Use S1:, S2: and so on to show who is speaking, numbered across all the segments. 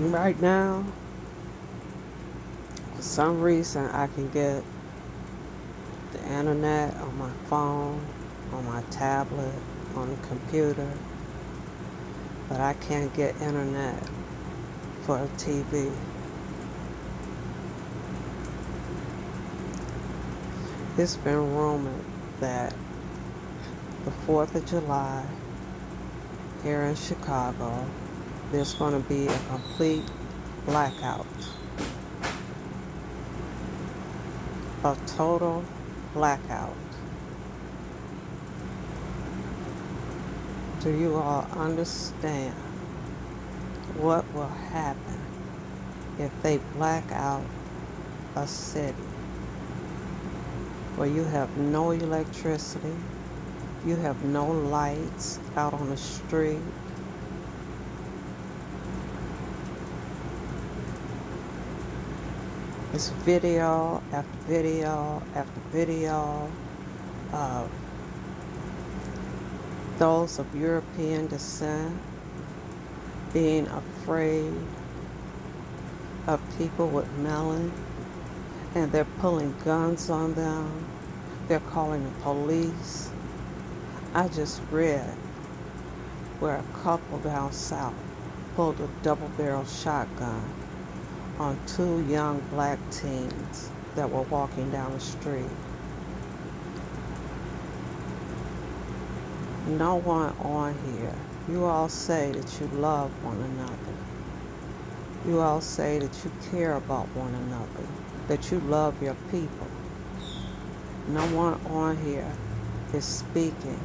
S1: Right now, for some reason, I can get the internet on my phone, on my tablet, on the computer, but I can't get internet for a TV. It's been rumored that the 4th of July here in Chicago, there's going to be a complete blackout, a total blackout. Do you all understand what will happen if they black out a city where you have no electricity, you have no lights out on the street? It's video after video after video of those of European descent being afraid of people with melon, and they're pulling guns on them. They're calling the police. I just read where a couple down south pulled a double-barrel shotgun on two young black teens that were walking down the street. No one on here. You all say that you love one another. You all say that you care about one another, that you love your people. No one on here is speaking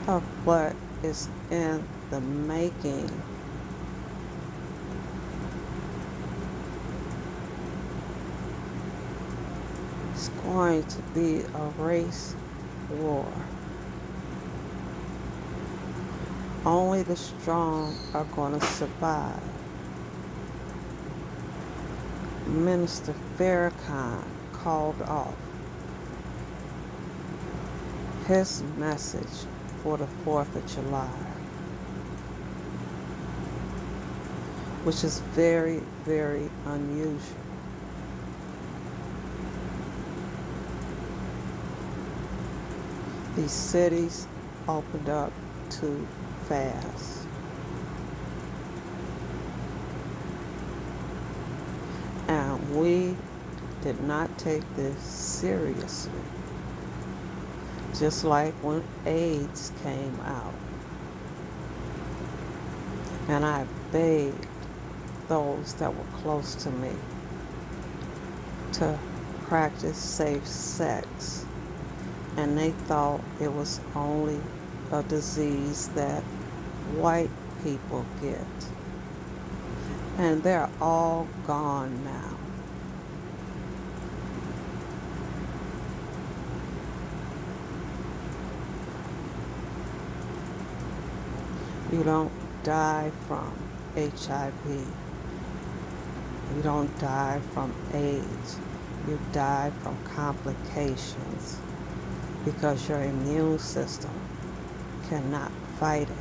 S1: of what is in the making. It's going to be a race war. Only the strong are going to survive. Minister Farrakhan called off his message for the 4th of July, which is very, very unusual. These cities opened up too fast. And we did not take this seriously. Just like when AIDS came out. And I begged those that were close to me to practice safe sex. And they thought it was only a disease that white people get. And they're all gone now. You don't die from HIV. You don't die from AIDS. You die from complications because your immune system cannot fight it.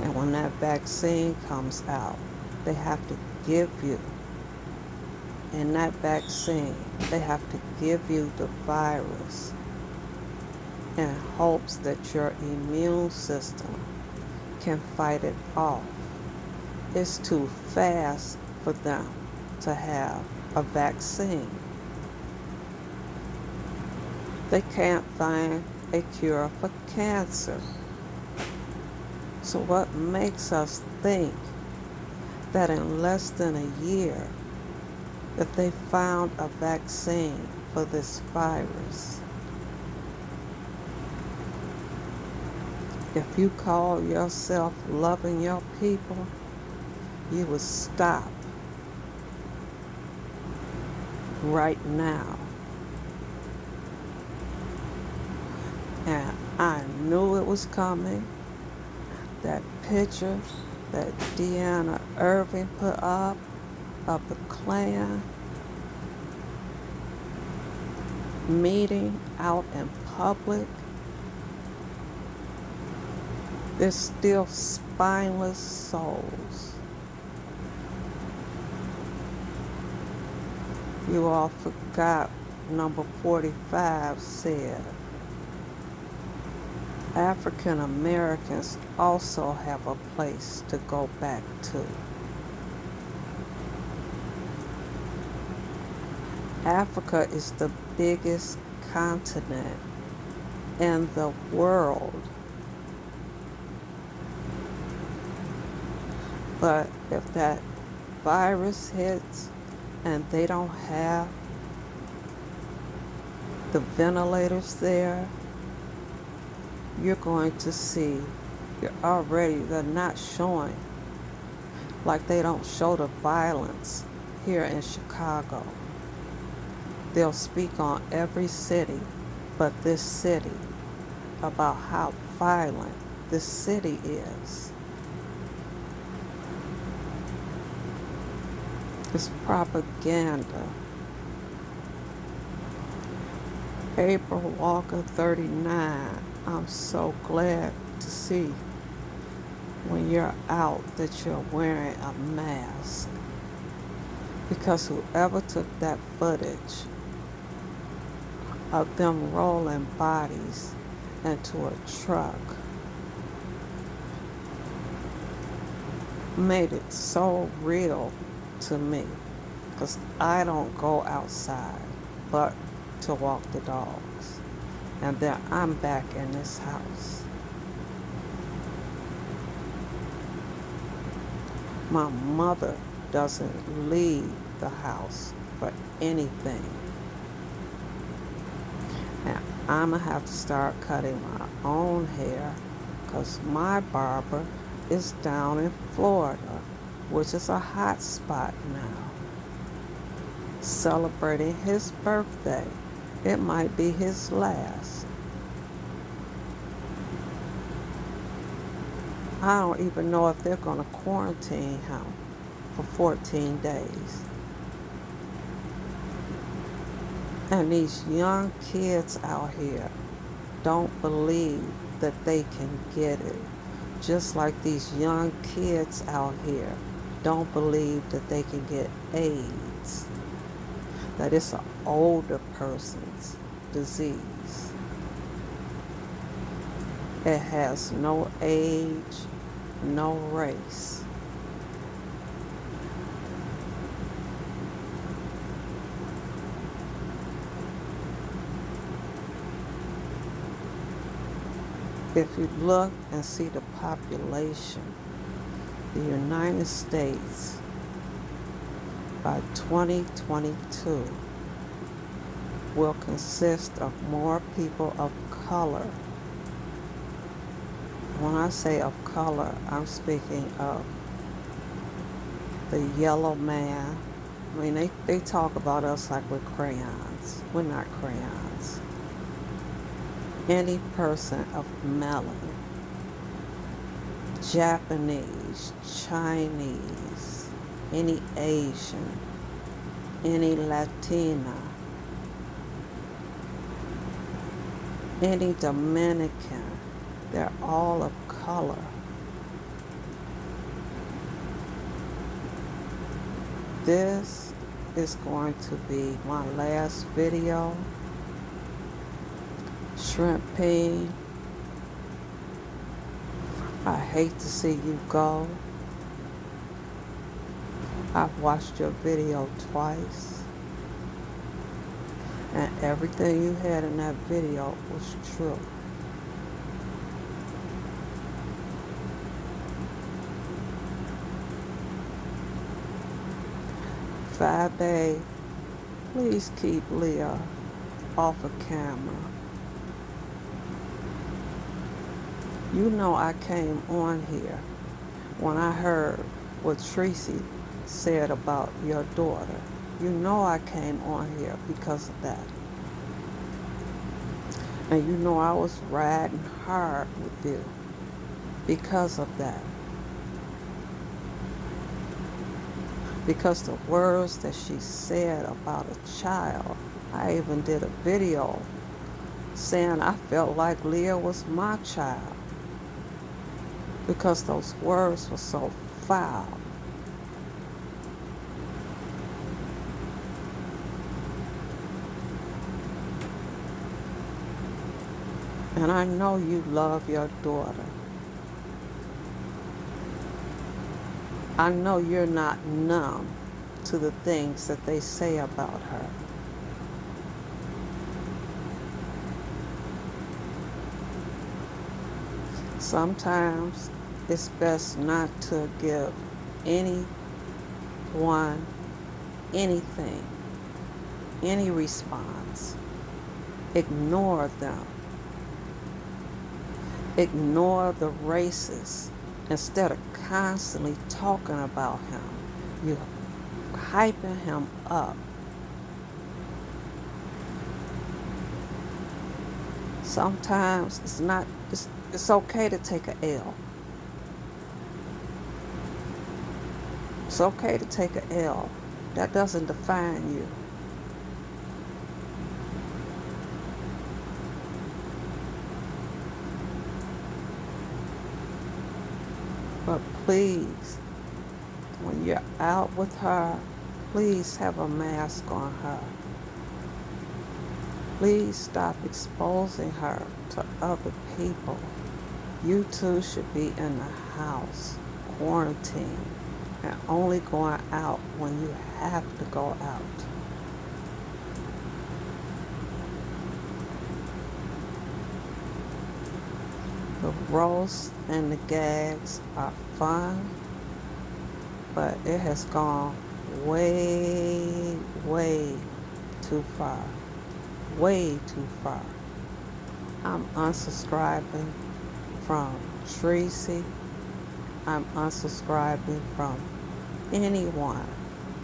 S1: And when that vaccine comes out, they have to give you, in that vaccine, they have to give you the virus in hopes that your immune system can fight it off. It's too fast for them to have a vaccine. They can't find a cure for cancer. So what makes us think that in less than a year that they found a vaccine for this virus? If you call yourself loving your people, you would stop right now. And I knew it was coming. That picture that Deanna Irving put up of the Klan meeting out in public, They're still spineless souls. You all forgot number 45 said, African Americans also have a place to go back to. Africa is the biggest continent in the world. But if that virus hits and they don't have the ventilators there, you're going to see, they're not showing, like they don't show the violence here in Chicago. They'll speak on every city but this city about how violent this city is. It's propaganda. April Walker 39, I'm so glad to see when you're out that you're wearing a mask. Because whoever took that footage of them rolling bodies into a truck made it so real to me, because I don't go outside but to walk the dogs, and then I'm back in this house. My mother doesn't leave the house for anything, and I'm gonna have to start cutting my own hair because my barber is down in Florida, which is a hot spot now, celebrating his birthday. It might be his last. I don't even know if they're going to quarantine him for 14 days. And these young kids out here don't believe that they can get it. Just like these young kids out here don't believe that they can get AIDS. That it's an older person's disease. It has no age, no race. If you look and see the population, the United States by 2022 will consist of more people of color. When I say of color, I'm speaking of the yellow man. I mean, they talk about us like we're crayons. We're not crayons. Any person of melanin, Japanese, Chinese, any Asian, any Latina, any Dominican, they're all of color. This is going to be my last video. Shrimp Pea, I hate to see you go. I've watched your video twice, and everything you had in that video was true. Fabe, please keep Leah off of camera. You know I came on here when I heard what Tracy said about your daughter. You know I came on here because of that. And you know I was riding hard with you because of that. Because the words that she said about a child, I even did a video saying I felt like Leah was my child. because those words were so foul. And I know you love your daughter. I know you're not numb to the things that they say about her. Sometimes it's best not to give anyone anything, any response. Ignore them. Ignore the racist. Instead of constantly talking about him, you're hyping him up. Sometimes it's okay to take an L. It's okay to take an L. That doesn't define you. But please, when you're out with her, please have a mask on her. Please stop exposing her to other people. You two should be in the house, quarantined, and only going out when you have to go out. The roasts and the gags are fun, but it has gone way, way too far. Way too far. I'm unsubscribing from Tracy. I'm unsubscribing from anyone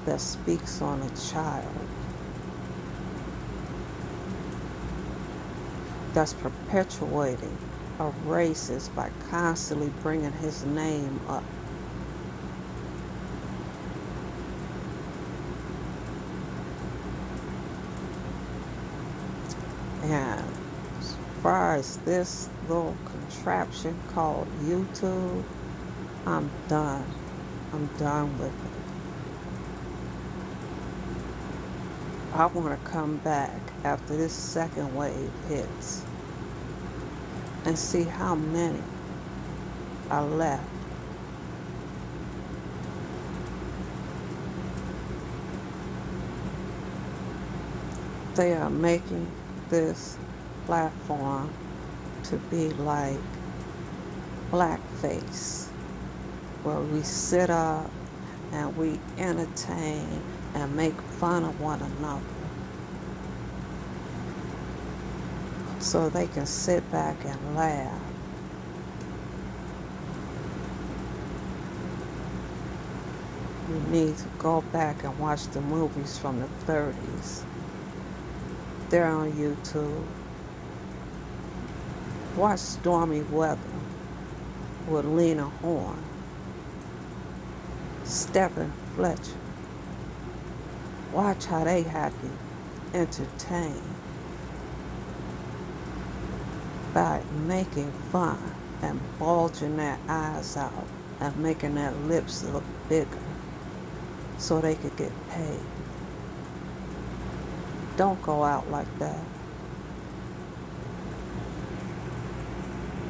S1: that speaks on a child, that's perpetuating a racist by constantly bringing his name up. And as far as this little contraption called YouTube, I'm done. I'm done with it. I want to come back after this second wave hits and see how many are left. They are making this platform to be like blackface, where we sit up and we entertain and make fun of one another so they can sit back and laugh. You need to go back and watch the movies from the 30s. They're on YouTube. Watch Stormy Weather with Lena Horne, Stephen Fletcher. Watch how they have you entertained by making fun and bulging their eyes out and making their lips look bigger so they could get paid. Don't go out like that.